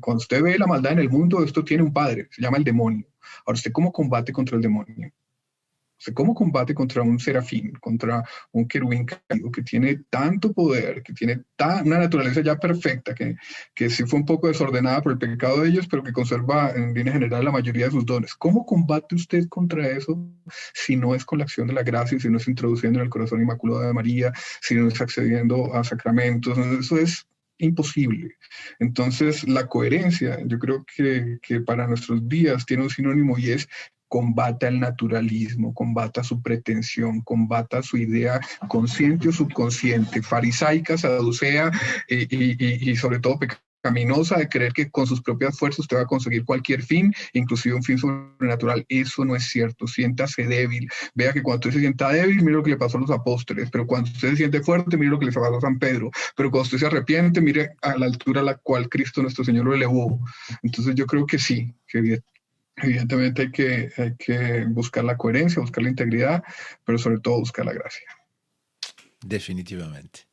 [SPEAKER 3] cuando usted ve la maldad en el mundo, esto tiene un padre, se llama el demonio. Ahora, ¿usted cómo combate contra el demonio? O sea, ¿cómo combate contra un serafín, contra un querubín caído que tiene tanto poder, que tiene una naturaleza ya perfecta, que sí fue un poco desordenada por el pecado de ellos, pero que conserva en línea general la mayoría de sus dones? ¿Cómo combate usted contra eso si no es con la acción de la gracia, si no es introduciendo en el corazón inmaculado de María, si no es accediendo a sacramentos? Eso es imposible. Entonces, la coherencia, yo creo que para nuestros días tiene un sinónimo, y es: combata el naturalismo, combata su pretensión, combata su idea consciente o subconsciente, farisaica, saducea y sobre todo pecaminosa, de creer que con sus propias fuerzas usted va a conseguir cualquier fin, inclusive un fin sobrenatural. Eso no es cierto. Siéntase débil. Vea que cuando usted se sienta débil, mire lo que le pasó a los apóstoles, pero cuando usted se siente fuerte, mire lo que le pasó a San Pedro, pero cuando usted se arrepiente, mire a la altura a la cual Cristo nuestro Señor lo elevó. Entonces yo creo que sí, que evidentemente hay que buscar la coherencia, buscar la integridad, pero sobre todo buscar la gracia.
[SPEAKER 1] Definitivamente.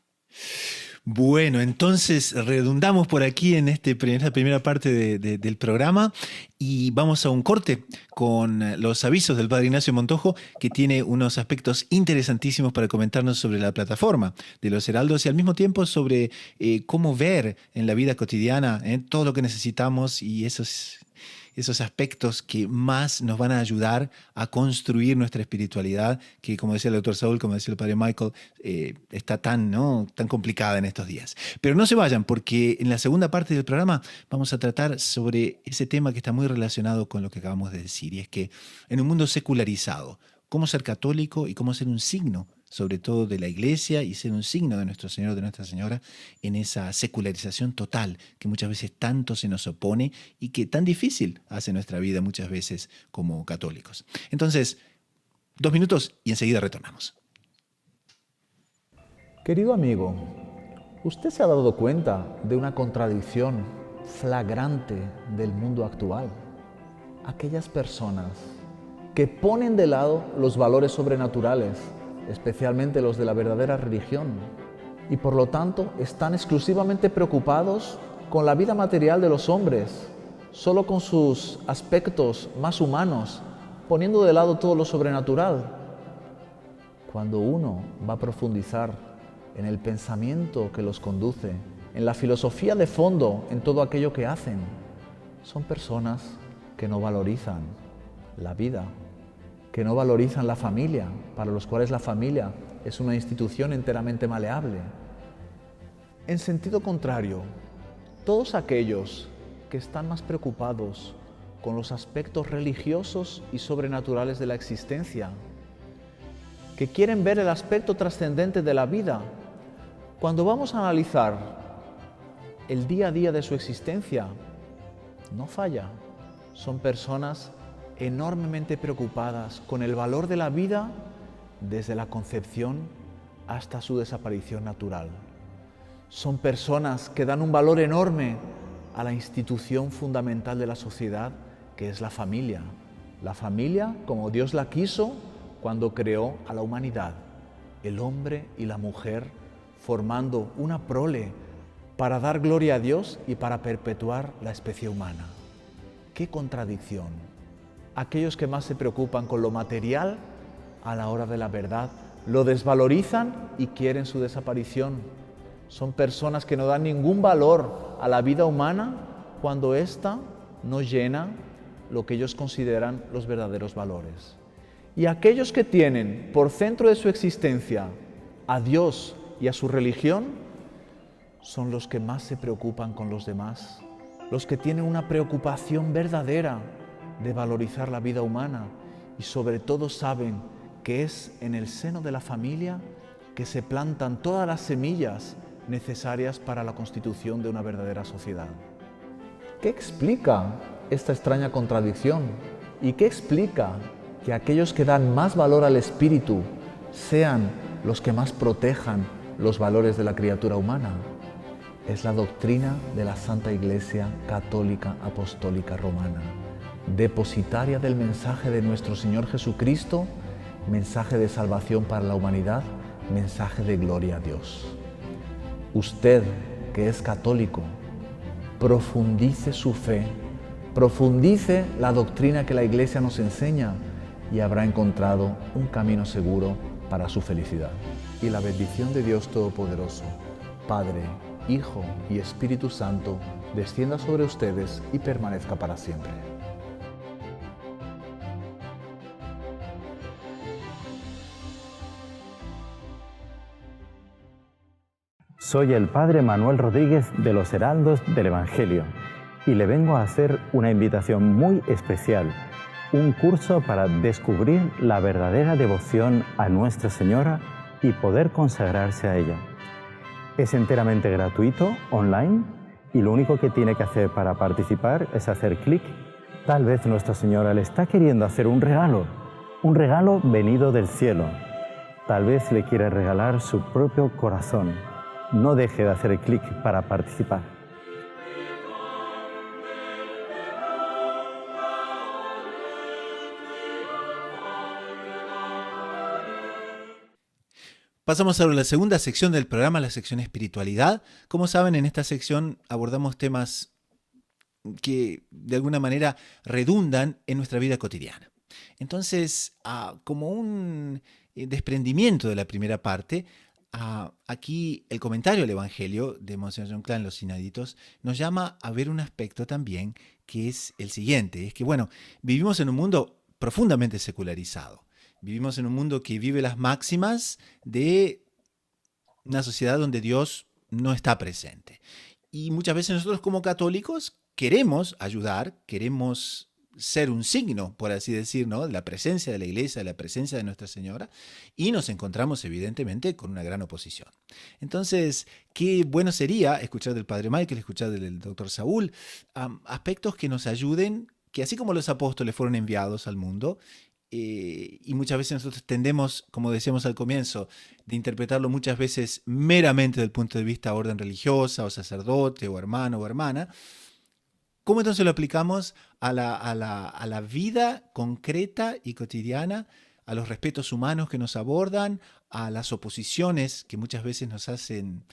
[SPEAKER 1] Bueno, entonces redundamos por aquí en esta primera parte del programa y vamos a un corte con los avisos del Padre Ignacio Montojo, que tiene unos aspectos interesantísimos para comentarnos sobre la plataforma de los Heraldos y al mismo tiempo sobre cómo ver en la vida cotidiana todo lo que necesitamos y esos aspectos que más nos van a ayudar a construir nuestra espiritualidad, que como decía el doctor Saúl, como decía el padre Michael, está tan complicada en estos días. Pero no se vayan, porque en la segunda parte del programa vamos a tratar sobre ese tema que está muy relacionado con lo que acabamos de decir, y es que en un mundo secularizado, cómo ser católico y cómo ser un signo, sobre todo de la Iglesia, y ser un signo de nuestro Señor, de Nuestra Señora, en esa secularización total que muchas veces tanto se nos opone y que tan difícil hace nuestra vida muchas veces como católicos. Entonces, 2 minutos y enseguida retornamos.
[SPEAKER 4] Querido amigo, ¿usted se ha dado cuenta de una contradicción flagrante del mundo actual? Aquellas personas que ponen de lado los valores sobrenaturales, especialmente los de la verdadera religión, y por lo tanto están exclusivamente preocupados con la vida material de los hombres, solo con sus aspectos más humanos, poniendo de lado todo lo sobrenatural. Cuando uno va a profundizar en el pensamiento que los conduce, en la filosofía de fondo, en todo aquello que hacen, son personas que no valorizan la vida, que no valorizan la familia, para los cuales la familia es una institución enteramente maleable. En sentido contrario, todos aquellos que están más preocupados con los aspectos religiosos y sobrenaturales de la existencia, que quieren ver el aspecto trascendente de la vida, cuando vamos a analizar el día a día de su existencia, no falla. Son personas enormemente preocupadas con el valor de la vida desde la concepción hasta su desaparición natural. Son personas que dan un valor enorme a la institución fundamental de la sociedad, que es la familia. La familia como Dios la quiso cuando creó a la humanidad, el hombre y la mujer formando una prole para dar gloria a Dios y para perpetuar la especie humana. ¡Qué contradicción! Aquellos que más se preocupan con lo material, a la hora de la verdad, lo desvalorizan y quieren su desaparición. Son personas que no dan ningún valor a la vida humana cuando ésta no llena lo que ellos consideran los verdaderos valores. Y aquellos que tienen por centro de su existencia a Dios y a su religión, son los que más se preocupan con los demás, los que tienen una preocupación verdadera de valorizar la vida humana y sobre todo saben que es en el seno de la familia que se plantan todas las semillas necesarias para la constitución de una verdadera sociedad. ¿Qué explica esta extraña contradicción? ¿Y qué explica que aquellos que dan más valor al espíritu sean los que más protejan los valores de la criatura humana? Es la doctrina de la Santa Iglesia Católica Apostólica Romana, depositaria del mensaje de nuestro Señor Jesucristo, mensaje de salvación para la humanidad, mensaje de gloria a Dios. Usted, que es católico, profundice su fe, profundice la doctrina que la Iglesia nos enseña y habrá encontrado un camino seguro para su felicidad. Y la bendición de Dios Todopoderoso, Padre, Hijo y Espíritu Santo, descienda sobre ustedes y permanezca para siempre.
[SPEAKER 5] Soy el Padre Manuel Rodríguez de los Heraldos del Evangelio y le vengo a hacer una invitación muy especial, un curso para descubrir la verdadera devoción a Nuestra Señora y poder consagrarse a ella. Es enteramente gratuito, online, y lo único que tiene que hacer para participar es hacer clic. Tal vez Nuestra Señora le está queriendo hacer un regalo venido del cielo. Tal vez le quiere regalar su propio corazón. No deje de hacer clic para participar.
[SPEAKER 1] Pasamos ahora a la segunda sección del programa, la sección espiritualidad. Como saben, en esta sección abordamos temas que de alguna manera redundan en nuestra vida cotidiana. Entonces, como un desprendimiento de la primera parte, aquí el comentario al Evangelio de Monseñor John Clan, Los Inéditos, nos llama a ver un aspecto también que es el siguiente. Es que, bueno, vivimos en un mundo profundamente secularizado. Vivimos en un mundo que vive las máximas de una sociedad donde Dios no está presente. Y muchas veces nosotros como católicos queremos ayudar, queremos ser un signo, por así decir, ¿no?, de la presencia de la Iglesia, de la presencia de Nuestra Señora, y nos encontramos evidentemente con una gran oposición. Entonces, qué bueno sería escuchar del Padre Michael, escuchar del Dr. Saúl, aspectos que nos ayuden, que así como los apóstoles fueron enviados al mundo, y muchas veces nosotros tendemos, como decíamos al comienzo, de interpretarlo muchas veces meramente desde el punto de vista de orden religiosa, o sacerdote, o hermano, o hermana. ¿Cómo entonces lo aplicamos a la vida concreta y cotidiana, a los respetos humanos que nos abordan, a las oposiciones que muchas veces nos hacen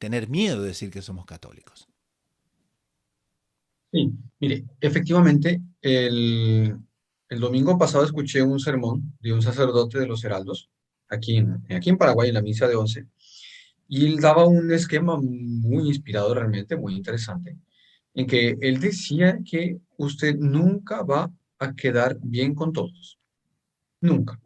[SPEAKER 1] tener miedo de decir que somos católicos?
[SPEAKER 2] Sí, mire, efectivamente, el domingo pasado escuché un sermón de un sacerdote de los Heraldos, aquí en Paraguay, en la misa de 11, y él daba un esquema muy inspirador, realmente muy interesante, en que él decía que usted nunca va a quedar bien con todos, nunca.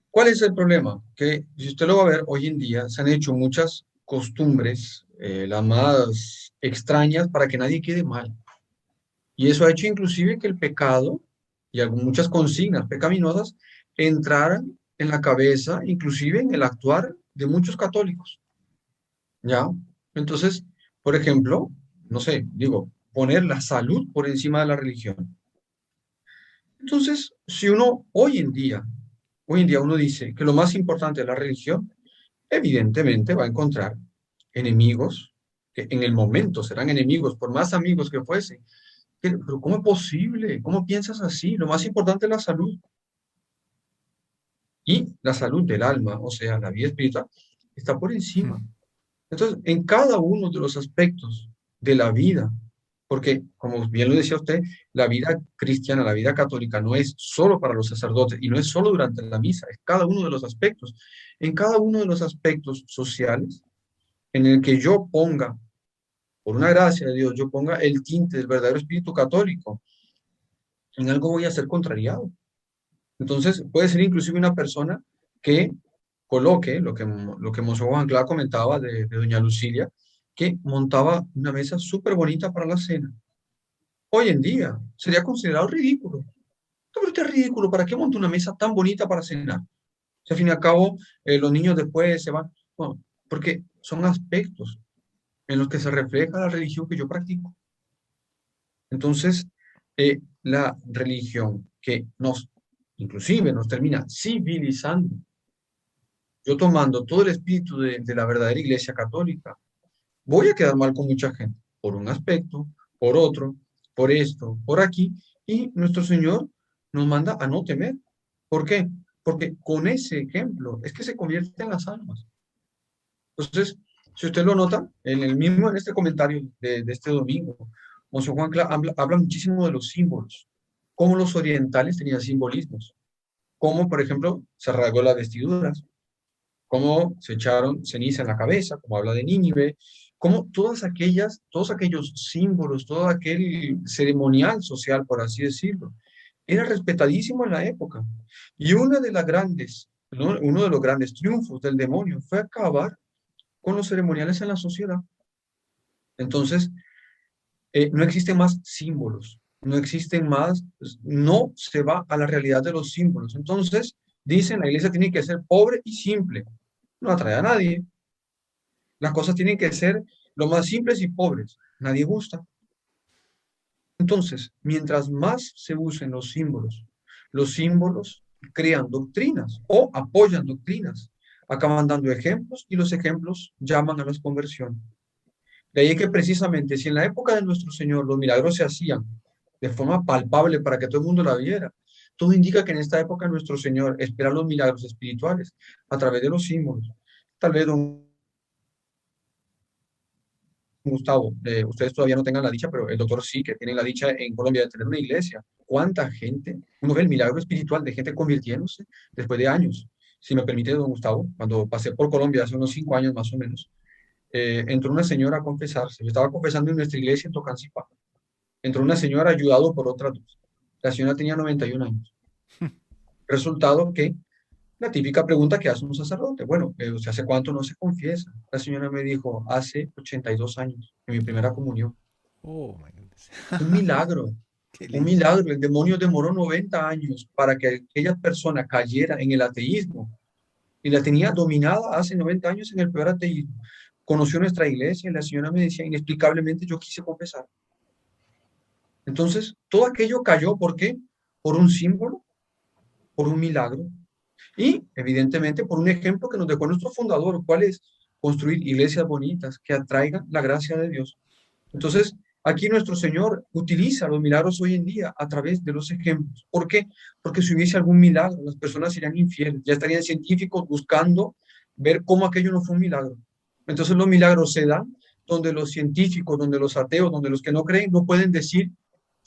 [SPEAKER 2] ¿Cuál es el problema? Que si usted lo va a ver, hoy en día se han hecho muchas costumbres, las más extrañas, para que nadie quede mal. Y eso ha hecho inclusive que el pecado y muchas consignas pecaminosas entraran en la cabeza, inclusive en el actuar de muchos católicos. ¿Ya? Entonces, por ejemplo, no sé, digo, poner la salud por encima de la religión. Entonces, si uno hoy en día uno dice que lo más importante es la religión, evidentemente va a encontrar enemigos, que en el momento serán enemigos, por más amigos que fuesen. Pero ¿cómo es posible? ¿Cómo piensas así? Lo más importante es la salud. Y la salud del alma, o sea, la vida espiritual, está por encima. Entonces, en cada uno de los aspectos de la vida, porque, como bien lo decía usted, la vida cristiana, la vida católica no es solo para los sacerdotes y no es solo durante la misa, es cada uno de los aspectos. En cada uno de los aspectos sociales, en el que yo ponga, por una gracia de Dios, yo ponga el tinte del verdadero espíritu católico, en algo voy a ser contrariado. Entonces, puede ser inclusive una persona que coloque lo que Monseñor Juan Clara comentaba de doña Lucilia, que montaba una mesa súper bonita para la cena. Hoy en día sería considerado ridículo. Pero usted es ridículo, ¿para qué monta una mesa tan bonita para cenar? Si al fin y al cabo los niños después se van. No, porque son aspectos en los que se refleja la religión que yo practico. Entonces, la religión que inclusive nos termina civilizando, yo tomando todo el espíritu de la verdadera Iglesia Católica, voy a quedar mal con mucha gente, por un aspecto, por otro, por esto, por aquí, y nuestro Señor nos manda a no temer. ¿Por qué? Porque con ese ejemplo es que se convierten las almas. Entonces, si usted lo nota, en este comentario de este domingo, Monseñor Juan Clara habla muchísimo de los símbolos, cómo los orientales tenían simbolismos, cómo, por ejemplo, se rasgó las vestiduras, cómo se echaron ceniza en la cabeza, como habla de Nínive, cómo todos aquellos símbolos, todo aquel ceremonial social, por así decirlo, era respetadísimo en la época. Y uno de los grandes triunfos del demonio fue acabar con los ceremoniales en la sociedad. Entonces, no existen más símbolos, no existen más, no se va a la realidad de los símbolos. Entonces, dicen, la iglesia tiene que ser pobre y simple, no atrae a nadie. Las cosas tienen que ser lo más simples y pobres, nadie gusta. Entonces, mientras más se usen los símbolos crean doctrinas o apoyan doctrinas, acaban dando ejemplos y los ejemplos llaman a las conversiones. De ahí que precisamente si en la época de nuestro Señor los milagros se hacían de forma palpable para que todo el mundo la viera, todo indica que en esta época nuestro Señor espera los milagros espirituales a través de los símbolos. Tal vez don Gustavo, ustedes todavía no tengan la dicha, pero el doctor sí, que tiene la dicha en Colombia de tener una iglesia. ¿Cuánta gente? Uno ve el milagro espiritual de gente convirtiéndose después de años. Si me permite, don Gustavo, cuando pasé por Colombia hace unos 5 años más o menos, entró una señora a confesarse. Yo estaba confesando en nuestra iglesia en Tocancipá. Entró una señora ayudado por otras dos. La señora tenía 91 años. Resultado que la típica pregunta que hace un sacerdote, bueno, ¿usted hace cuánto no se confiesa? La señora me dijo, hace 82 años, en mi primera comunión.
[SPEAKER 1] Oh, my goodness.
[SPEAKER 2] Un milagro,
[SPEAKER 1] Qué
[SPEAKER 2] un
[SPEAKER 1] lindo.
[SPEAKER 2] milagro. El demonio demoró 90 años para que aquella persona cayera en el ateísmo y la tenía dominada hace 90 años en el peor ateísmo. Conoció nuestra iglesia y la señora me decía, inexplicablemente yo quise confesar. Entonces, todo aquello cayó, ¿por qué? Por un símbolo, por un milagro y, evidentemente, por un ejemplo que nos dejó nuestro fundador, ¿cuál es? Construir iglesias bonitas que atraigan la gracia de Dios. Entonces, aquí nuestro Señor utiliza los milagros hoy en día a través de los ejemplos. ¿Por qué? Porque si hubiese algún milagro, las personas serían infieles, ya estarían científicos buscando ver cómo aquello no fue un milagro. Entonces los milagros se dan donde los científicos, donde los ateos, donde los que no creen, no pueden decir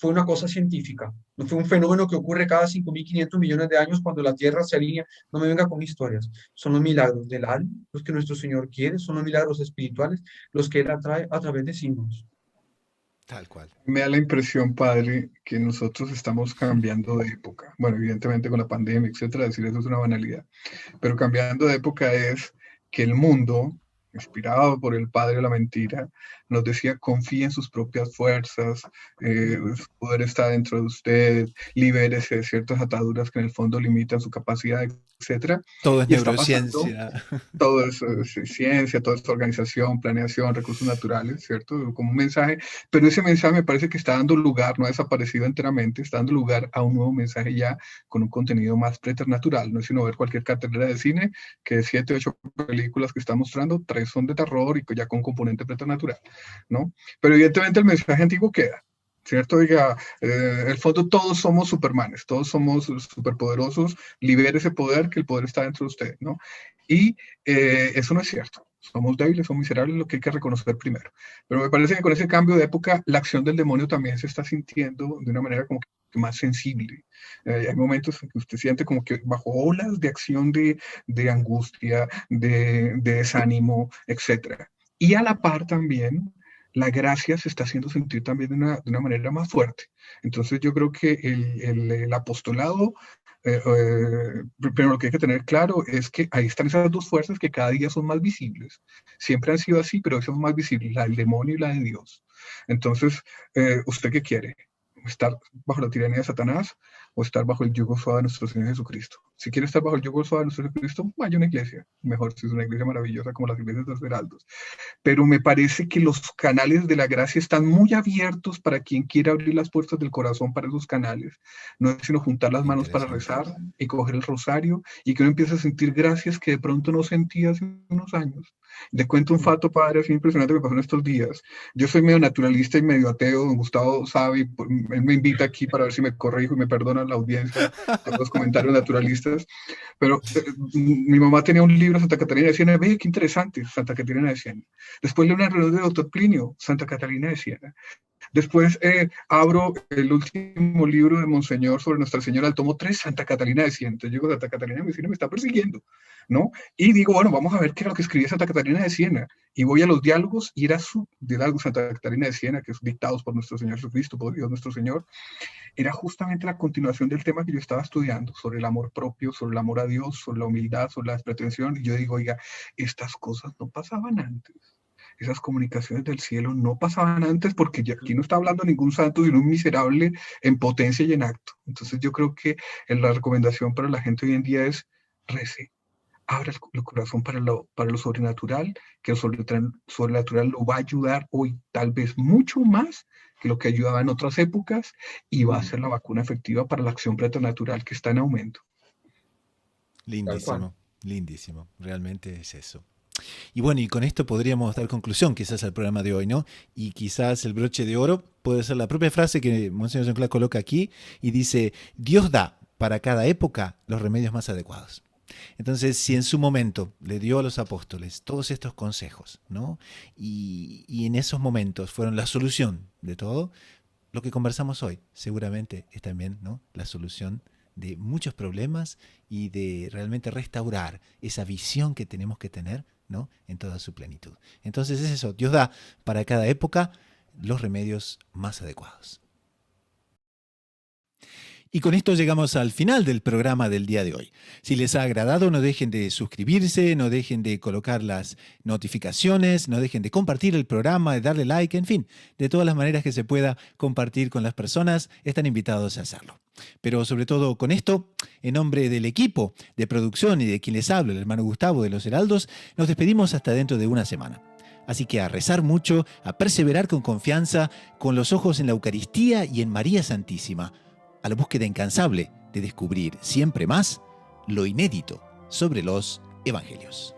[SPEAKER 2] fue una cosa científica, no fue un fenómeno que ocurre cada 5.500 millones de años cuando la Tierra se alinea. No me venga con historias. Son los milagros del alma, los que nuestro Señor quiere, son los milagros espirituales, los que Él atrae a través de símbolos.
[SPEAKER 1] Tal cual.
[SPEAKER 3] Me da la impresión, padre, que nosotros estamos cambiando de época. Bueno, evidentemente con la pandemia, etcétera, decir eso es una banalidad. Pero cambiando de época es que el mundo, inspirado por el padre de la mentira, nos decía, confíe en sus propias fuerzas, su poder está dentro de usted, libérese de ciertas ataduras que en el fondo limitan su capacidad, etcétera.
[SPEAKER 1] Todo es
[SPEAKER 3] Y está pasando,
[SPEAKER 1] neurociencia.
[SPEAKER 3] todo es ciencia, toda es organización, planeación, recursos naturales, ¿cierto? Como un mensaje, pero ese mensaje me parece que está dando lugar, no ha desaparecido enteramente, está dando lugar a un nuevo mensaje ya con un contenido más preternatural. No es sino ver cualquier cartelera de cine que de 7, 8 películas que está mostrando, 3 son de terror y ya con componente preternatural, ¿no? Pero evidentemente el mensaje antiguo queda, ¿cierto? Oiga, en el fondo todos somos supermanes, todos somos superpoderosos, libere ese poder, que el poder está dentro de usted, ¿no? Y eso no es cierto. Somos débiles, somos miserables, lo que hay que reconocer primero. Pero me parece que con ese cambio de época, la acción del demonio también se está sintiendo de una manera como que más sensible. Hay momentos en que usted siente como que bajo olas de acción de angustia, de desánimo, etc. Y a la par también, la gracia se está haciendo sentir también de una manera más fuerte. Entonces yo creo que el apostolado, pero lo que hay que tener claro es que ahí están esas dos fuerzas que cada día son más visibles. Siempre han sido así, pero hoy son más visibles, la del demonio y la de Dios. Entonces, ¿usted qué quiere? ¿Estar bajo la tiranía de Satanás o estar bajo el yugo suave de nuestro Señor Jesucristo? Si quiere estar bajo el yugo suave de nuestro Jesucristo, vaya a una iglesia. Mejor si es una iglesia maravillosa como las iglesias de los heraldos. Pero me parece que los canales de la gracia están muy abiertos para quien quiera abrir las puertas del corazón para esos canales. No es sino juntar las manos para rezar y coger el rosario y que uno empiece a sentir gracias que de pronto no sentía hace unos años. Le cuento un fato, padre, así impresionante que pasó en estos días. Yo soy medio naturalista y medio ateo, don Gustavo sabe, él me invita aquí para ver si me corrijo y me perdona la audiencia de los comentarios naturalistas, pero mi mamá tenía un libro, Santa Catalina de Siena, ve, qué interesante, Santa Catalina de Siena. Después leo una reunión del doctor Plinio, Santa Catalina de Siena. Después abro el último libro de Monseñor sobre Nuestra Señora, el tomo 3, Santa Catalina de Siena. Entonces yo digo, Santa Catalina de Siena me está persiguiendo, ¿no? Y digo, bueno, vamos a ver qué era lo que escribía Santa Catalina de Siena. Y voy a los diálogos, y era su diálogo Santa Catalina de Siena, que es dictados por nuestro Señor Jesucristo, por Dios nuestro Señor. Era justamente la continuación del tema que yo estaba estudiando, sobre el amor propio, sobre el amor a Dios, sobre la humildad, sobre la despretensión. Y yo digo, oiga, estas cosas no pasaban antes. Esas comunicaciones del cielo no pasaban antes porque aquí no está hablando ningún santo, sino un miserable en potencia y en acto. Entonces yo creo que la recomendación para la gente hoy en día es rece, abra el corazón para lo sobrenatural, que lo sobrenatural lo va a ayudar hoy tal vez mucho más que lo que ayudaba en otras épocas y va a ser la vacuna efectiva para la acción preternatural que está en aumento.
[SPEAKER 1] Lindísimo, lindísimo, realmente es eso. Y bueno, y con esto podríamos dar conclusión quizás al programa de hoy, ¿no? Y quizás el broche de oro puede ser la propia frase que Monseñor Sinclair coloca aquí y dice, Dios da para cada época los remedios más adecuados. Entonces, si en su momento le dio a los apóstoles todos estos consejos, ¿no? Y en esos momentos fueron la solución de todo, lo que conversamos hoy seguramente es también, ¿no?, la solución de muchos problemas y de realmente restaurar esa visión que tenemos que tener, ¿no?, en toda su plenitud. Entonces es eso, Dios da para cada época los remedios más adecuados. Y con esto llegamos al final del programa del día de hoy. Si les ha agradado, no dejen de suscribirse, no dejen de colocar las notificaciones, no dejen de compartir el programa, de darle like, en fin, de todas las maneras que se pueda compartir con las personas, están invitados a hacerlo. Pero sobre todo con esto, en nombre del equipo de producción y de quien les habla, el hermano Gustavo de los Heraldos, nos despedimos hasta dentro de una semana. Así que a rezar mucho, a perseverar con confianza, con los ojos en la Eucaristía y en María Santísima, a la búsqueda incansable de descubrir siempre más lo inédito sobre los evangelios.